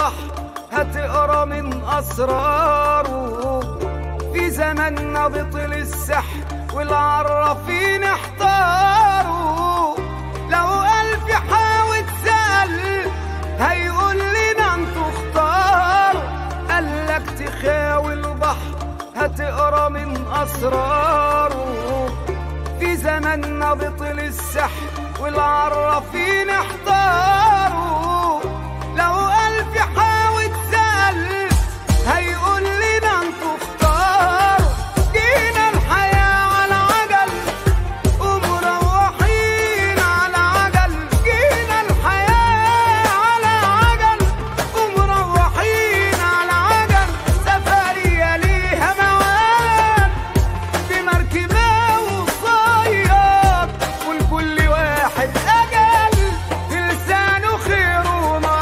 البحر هتقرا من أسراره. في زماننا بطل السحر والعرافين احتاروا. لو ألف حاول سأل هيقول لنا انتوا اختاروا. قالك تخاوي البحر هتقرا من أسراره. في زماننا بطل السحر والعرافين احتاروا. لو ألف حاول سأل هيقول لنا انتوا اختاروا. جينا الحياة على عجل ومروحين على عجل. جينا الحياة على عجل ومروحين على عجل. سفرية ليها مواد بمركبة وصياد، ولكل واحد أجل لسانه خير ونار.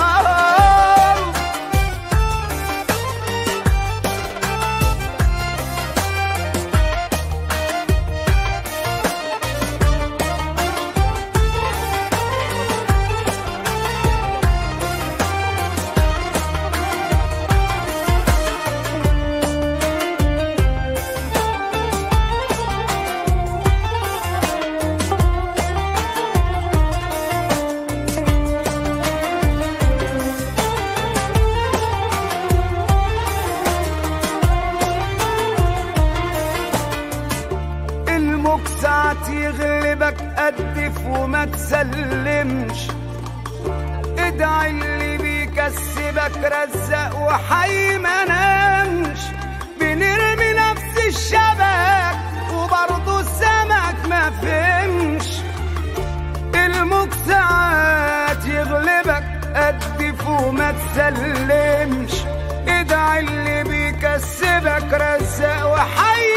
الموج ساعات يغلبك قدف وما تسلمش. ادعي اللي بيكسبك رزق وحي ما نامش. بنرمي نفس الشبك وبرضه السمك ما فهمش. الموج ساعات يغلبك قدف وما تسلمش. ادعي اللي بيكسبك رزق وحي